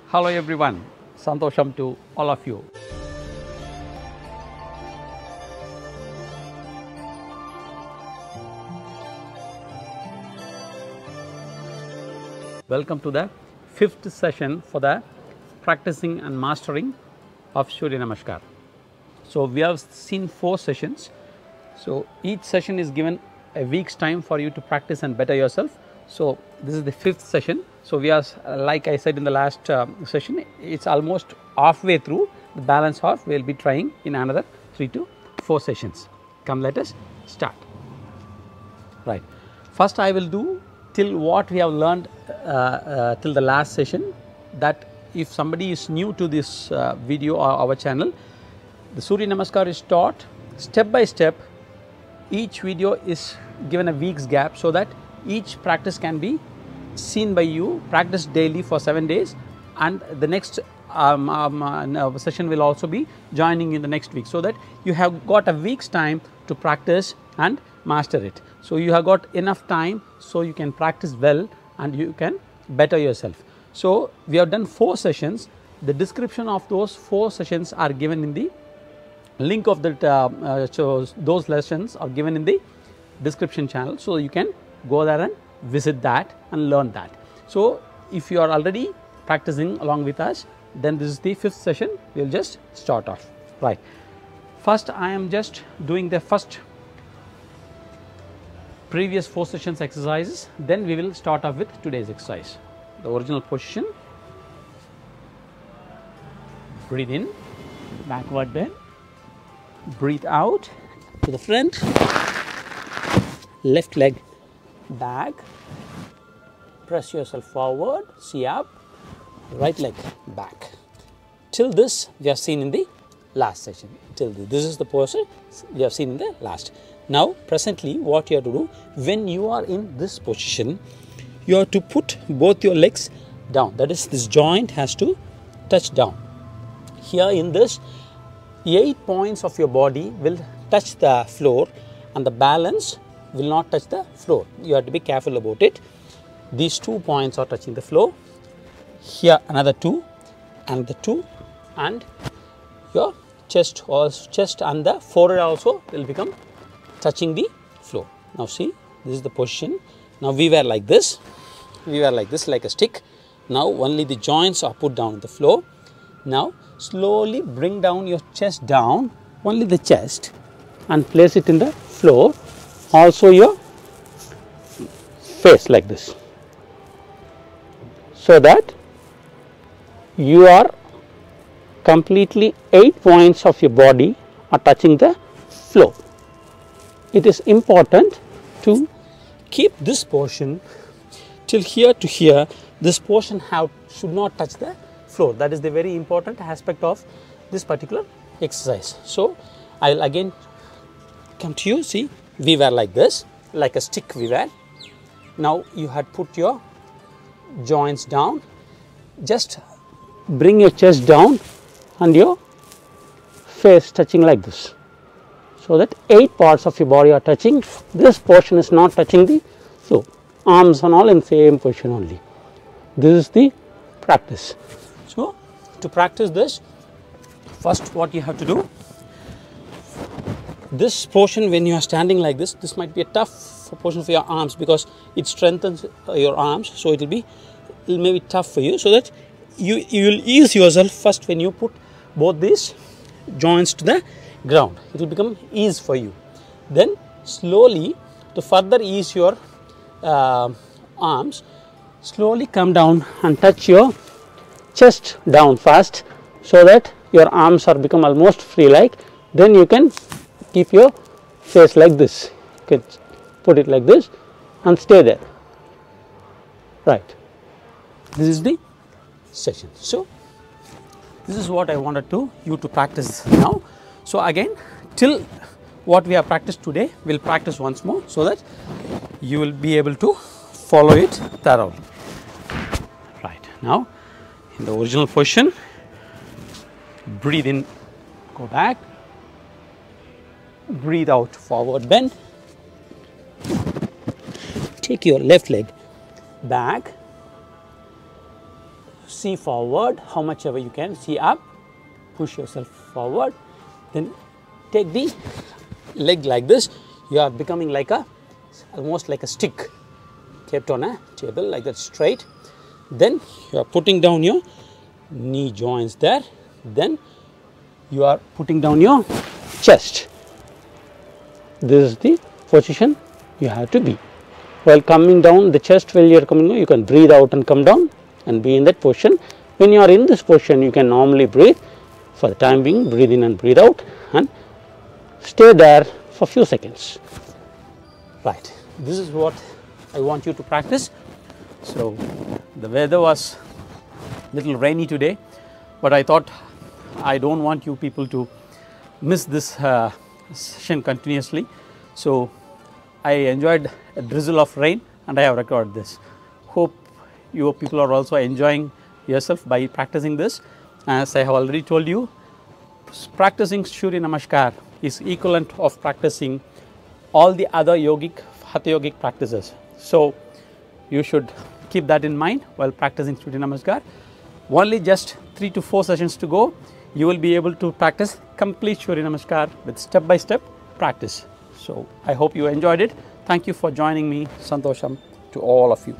Hello everyone, Santosham to all of you. Welcome to the 5th session for the practicing and mastering of Surya Namaskar. So we have seen 4 sessions. So each session is given a week's time for you to practice and better yourself. So this is the 5th session. So we are, like I said in the last session, it's almost halfway through. The balance half we will be trying in another 3 to 4 sessions. Come, let us start. Right. First I will do till what we have learned till the last session, that if somebody is new to this video or our channel, the Surya Namaskar is taught step by step. Each video is given a week's gap so that each practice can be seen by you, practice daily for 7 days, and the next session will also be joining in the next week, so that you have got a week's time to practice and master it. So you have got enough time so you can practice well and you can better yourself. So we have done 4 sessions. The description of those 4 sessions are given in the link of that. So those lessons are given in the description channel, so you can go there and visit that and learn that. So if you are already practicing along with us, then this is the 5th session. We will just start off. Right. First I am just doing the first previous 4 sessions exercises, then we will start off with today's exercise. The original position, breathe in, backward bend, breathe out to the front, left leg back, press yourself forward, see up, right leg back. Till this we have seen in the last session. Till this is the posture we have seen in the last. Now presently what you have to do, when you are in this position, you have to put both your legs down. That is, this joint has to touch down. Here in this, 8 points of your body will touch the floor and the balance will not touch the floor. You have to be careful about it. These 2 points are touching the floor. Here another 2, and the 2, and your chest and the forehead also will become touching the floor. Now see, this is the position. Now we were like this. We were like this, like a stick. Now only the joints are put down on the floor. Now slowly bring down your chest down, only the chest, and place it in the floor. Also your face like this, so that you are completely 8 points of your body are touching the floor. It is important to keep this portion till here to here. This portion should not touch the floor. That is the very important aspect of this particular exercise. So I will again come to you. See, we were like this, like a stick we were. Now you had put your joints down. Just bring your chest down and your face touching like this, so that 8 parts of your body are touching. This portion is not touching the floor. Arms and all in same position only. This is the practice. So to practice this, first what you have to do, this portion when you are standing like this might be a tough portion for your arms because it strengthens your arms. So it may be tough for you, so that you will ease yourself first when you put both these joints to the ground. It will become ease for you. Then slowly, to further ease your arms, slowly come down and touch your chest down first, so that your arms are become almost free like. Then you can keep your face like this. You can put it like this and stay there. Right. This is the session. So this is what I wanted you to practice now. So again, till what we have practiced today, we will practice once more, so that you will be able to follow it thoroughly. Right. Now in the original position, breathe in, go back, breathe out, forward bend, take your left leg back, see forward how much ever you can, see up, push yourself forward, then take the leg like this. You are becoming like a almost like a stick kept on a table like that, straight. Then you are putting down your knee joints there, then you are putting down your chest. This is the position you have to be. While coming down the chest, while you are coming down, you can breathe out and come down and be in that position. When you are in this position, you can normally breathe. For the time being, breathe in and breathe out and stay there for a few seconds. Right, this is what I want you to practice. So the weather was a little rainy today, but I thought I don't want you people to miss this session continuously. So I enjoyed a drizzle of rain and I have recorded this. Hope you people are also enjoying yourself by practicing this. As I have already told you, practicing Surya Namaskar is equivalent of practicing all the other yogic, hatha yogic practices. So you should keep that in mind while practicing Surya Namaskar. Only just 3 to 4 sessions to go, you will be able to practice complete Surya Namaskar with step-by-step practice. So I hope you enjoyed it. Thank you for joining me. Santosham to all of you.